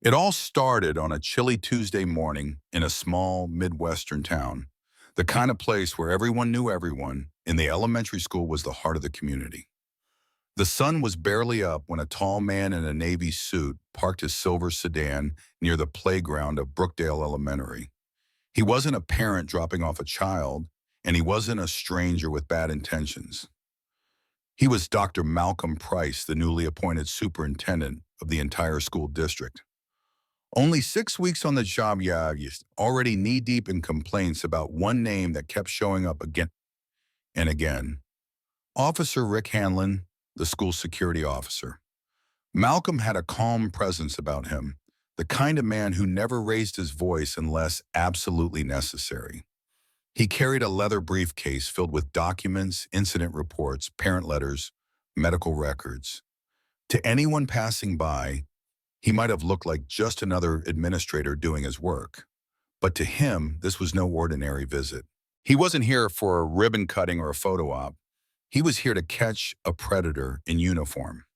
It all started on a chilly Tuesday morning in a small Midwestern town, the kind of place where everyone knew everyone, and the elementary school was the heart of the community. The sun was barely up when a tall man in a navy suit parked his silver sedan near the playground of Brookdale Elementary. He wasn't a parent dropping off a child, and he wasn't a stranger with bad intentions. He was Dr. Malcolm Price, the newly appointed superintendent of the entire school district. Only 6 weeks on the job, yeah, he's already knee-deep in complaints about one name that kept showing up again and again. Officer Rick Hanlon, the school security officer. Malcolm had a calm presence about him, the kind of man who never raised his voice unless absolutely necessary. He carried a leather briefcase filled with documents, incident reports, parent letters, medical records. To anyone passing by, he might have looked like just another administrator doing his work. But to him, this was no ordinary visit. He wasn't here for a ribbon cutting or a photo op. He was here to catch a predator in uniform.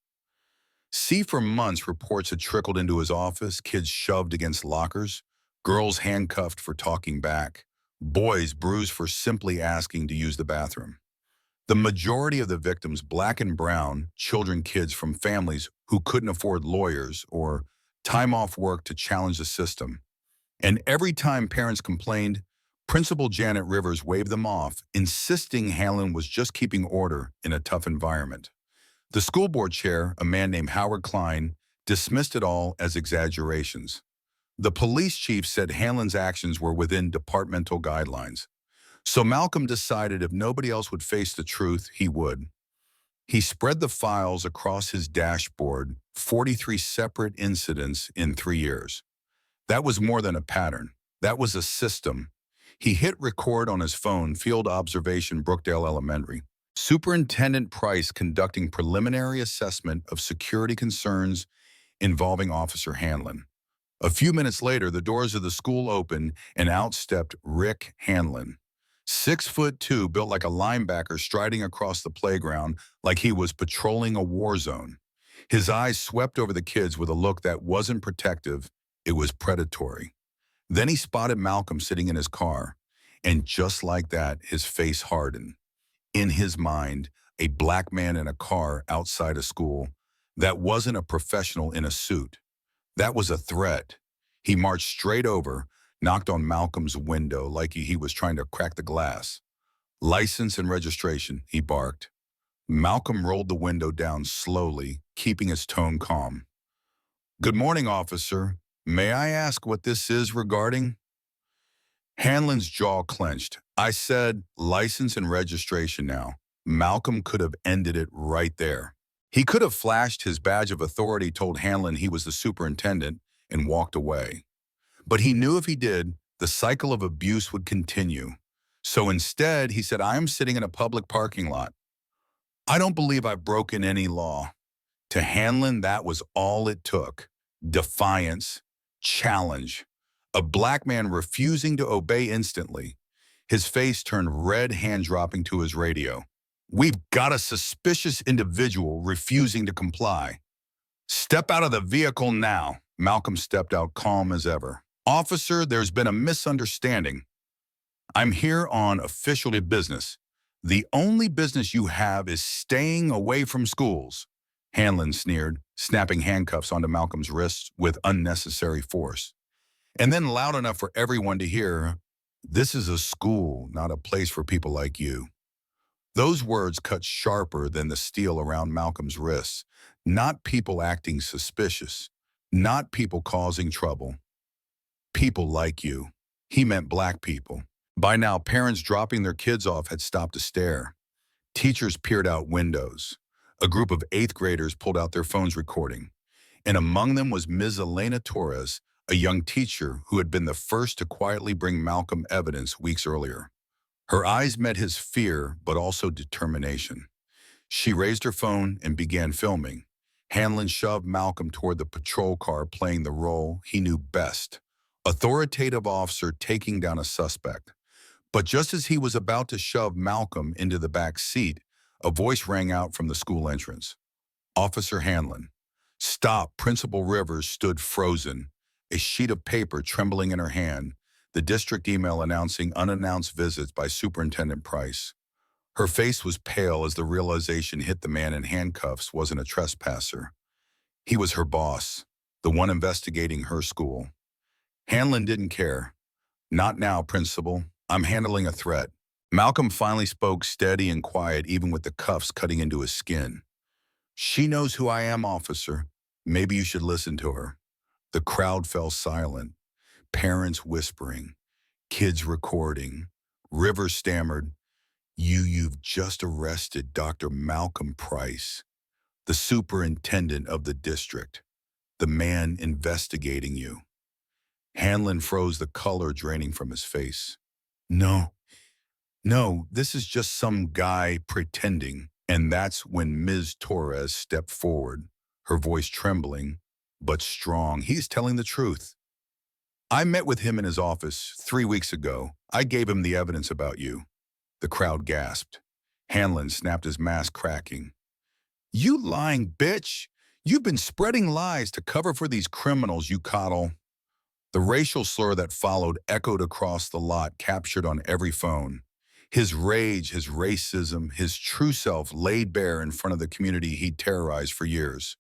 See, for months, reports had trickled into his office, kids shoved against lockers, girls handcuffed for talking back, boys bruised for simply asking to use the bathroom. The majority of the victims, black and brown, children, kids from families who couldn't afford lawyers or time off work to challenge the system. And every time parents complained, Principal Janet Rivers waved them off, insisting Hanlon was just keeping order in a tough environment. The school board chair, a man named Howard Klein, dismissed it all as exaggerations. The police chief said Hanlon's actions were within departmental guidelines. So Malcolm decided if nobody else would face the truth, he would. He spread the files across his dashboard, 43 separate incidents in 3 years. That was more than a pattern. That was a system. He hit record on his phone, field observation, Brookdale Elementary. Superintendent Price conducting preliminary assessment of security concerns involving Officer Hanlon. A few minutes later, the doors of the school opened and out stepped Rick Hanlon. 6'2", built like a linebacker, striding across the playground like he was patrolling a war zone. His eyes swept over the kids with a look that wasn't protective, it was predatory. Then he spotted Malcolm sitting in his car, and just like that, his face hardened. In his mind, a black man in a car outside a school, that wasn't a professional in a suit. That was a threat. He marched straight over, knocked on Malcolm's window like he was trying to crack the glass. "License and registration," he barked. Malcolm rolled the window down slowly, keeping his tone calm. "Good morning, officer. May I ask what this is regarding?" Hanlon's jaw clenched. "I said license and registration now." Malcolm could have ended it right there. He could have flashed his badge of authority, told Hanlon he was the superintendent, and walked away. But he knew if he did, the cycle of abuse would continue. So instead, he said, "I am sitting in a public parking lot. I don't believe I've broken any law." To Hanlon, that was all it took. Defiance, challenge. A black man refusing to obey instantly. His face turned red, hand dropping to his radio. "We've got a suspicious individual refusing to comply." "Step out of the vehicle now." Malcolm stepped out, calm as ever. "Officer, there's been a misunderstanding. I'm here on official business. The only business you have is staying away from schools." Hanlon sneered, snapping handcuffs onto Malcolm's wrists with unnecessary force. And then loud enough for everyone to hear, "This is a school, not a place for people like you." Those words cut sharper than the steel around Malcolm's wrists. Not people acting suspicious. Not people causing trouble. People like you. He meant black people. By now, parents dropping their kids off had stopped to stare. Teachers peered out windows. A group of 8th graders pulled out their phones recording. And among them was Ms. Elena Torres, a young teacher who had been the first to quietly bring Malcolm evidence weeks earlier. Her eyes met his fear, but also determination. She raised her phone and began filming. Hanlon shoved Malcolm toward the patrol car, playing the role he knew best. Authoritative officer taking down a suspect. But just as he was about to shove Malcolm into the back seat, a voice rang out from the school entrance. "Officer Hanlon." "Stop." Principal Rivers stood frozen, a sheet of paper trembling in her hand, the district email announcing unannounced visits by Superintendent Price. Her face was pale as the realization hit the man in handcuffs wasn't a trespasser. He was her boss, the one investigating her school. Hanlon didn't care. Not now, Principal. I'm handling a threat. Malcolm finally spoke steady and quiet, even with the cuffs cutting into his skin. She knows who I am, officer. Maybe you should listen to her. The crowd fell silent, parents whispering, kids recording. Rivers stammered, You've just arrested Dr. Malcolm Price, the superintendent of the district, the man investigating you." Hanlon froze, the color draining from his face. No, no, this is just some guy pretending. And that's when Ms. Torres stepped forward, her voice trembling, but strong. He's telling the truth. I met with him in his office 3 weeks ago. I gave him the evidence about you. The crowd gasped. Hanlon snapped, his mask cracking. You lying bitch! You've been spreading lies to cover for these criminals you coddle. The racial slur that followed echoed across the lot, captured on every phone. His rage, his racism, his true self laid bare in front of the community he'd terrorized for years.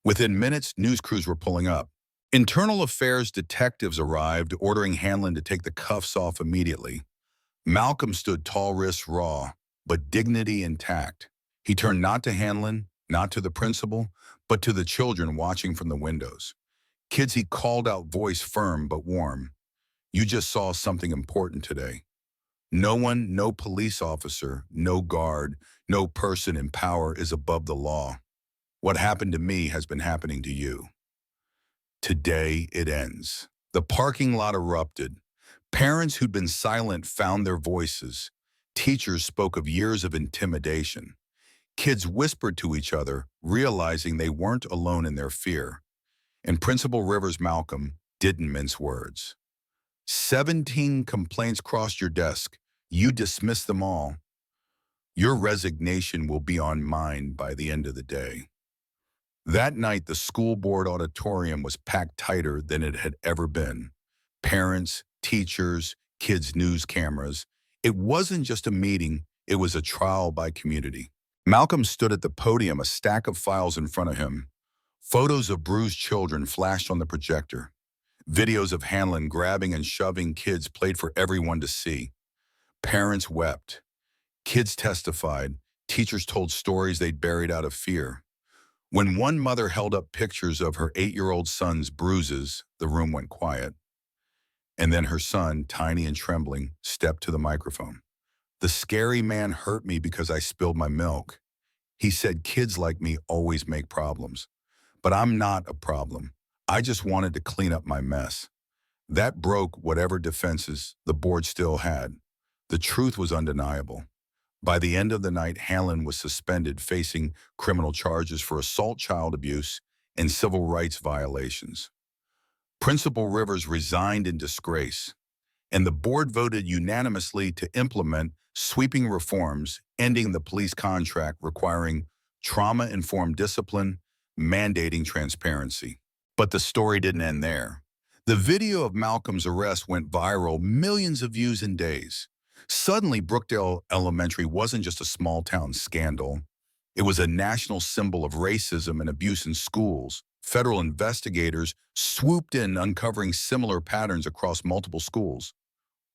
Within minutes, news crews were pulling up. Internal affairs detectives arrived, ordering Hanlon to take the cuffs off immediately. Malcolm stood tall, wrists raw, but dignity intact. He turned not to Hanlon, not to the principal, but to the children watching from the windows. Kids, he called out, voice firm but warm. You just saw something important today. No one, no police officer, no guard, no person in power is above the law. What happened to me has been happening to you. Today it ends. The parking lot erupted. Parents who'd been silent found their voices. Teachers spoke of years of intimidation. Kids whispered to each other, realizing they weren't alone in their fear. And Principal Rivers Malcolm didn't mince words. 17 complaints crossed your desk. You dismissed them all. Your resignation will be on mine by the end of the day. That night, the school board auditorium was packed tighter than it had ever been. Parents, teachers, kids' news cameras. It wasn't just a meeting, it was a trial by community. Malcolm stood at the podium, a stack of files in front of him. Photos of bruised children flashed on the projector. Videos of Hanlon grabbing and shoving kids played for everyone to see. Parents wept. Kids testified. Teachers told stories they'd buried out of fear. When one mother held up pictures of her 8-year-old son's bruises, the room went quiet. And then her son, tiny and trembling, stepped to the microphone. The scary man hurt me because I spilled my milk. He said kids like me always make problems. But I'm not a problem. I just wanted to clean up my mess. That broke whatever defenses the board still had. The truth was undeniable. By the end of the night, Hanlon was suspended, facing criminal charges for assault, child abuse, and civil rights violations. Principal Rivers resigned in disgrace, and the board voted unanimously to implement sweeping reforms, ending the police contract requiring trauma-informed discipline, mandating transparency. But the story didn't end there. The video of Malcolm's arrest went viral, millions of views in days. Suddenly, Brookdale Elementary wasn't just a small-town scandal. It was a national symbol of racism and abuse in schools. Federal investigators swooped in, uncovering similar patterns across multiple schools.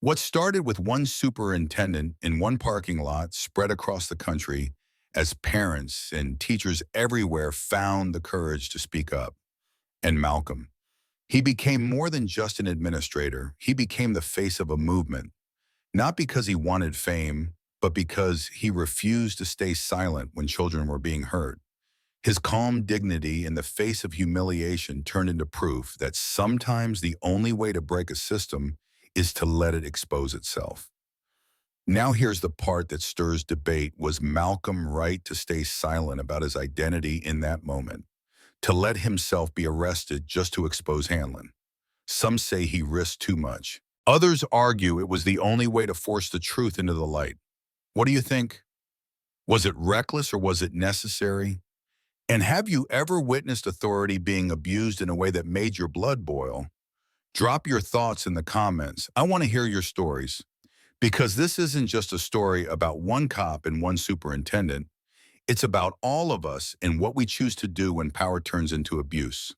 What started with one superintendent in one parking lot spread across the country as parents and teachers everywhere found the courage to speak up. And Malcolm, he became more than just an administrator. He became the face of a movement, not because he wanted fame, but because he refused to stay silent when children were being hurt. His calm dignity in the face of humiliation turned into proof that sometimes the only way to break a system is to let it expose itself. Now here's the part that stirs debate. Was Malcolm right to stay silent about his identity in that moment? To let himself be arrested just to expose Hanlon? Some say he risked too much. Others argue it was the only way to force the truth into the light. What do you think? Was it reckless or was it necessary? And have you ever witnessed authority being abused in a way that made your blood boil? Drop your thoughts in the comments. I want to hear your stories because this isn't just a story about one cop and one superintendent. It's about all of us and what we choose to do when power turns into abuse.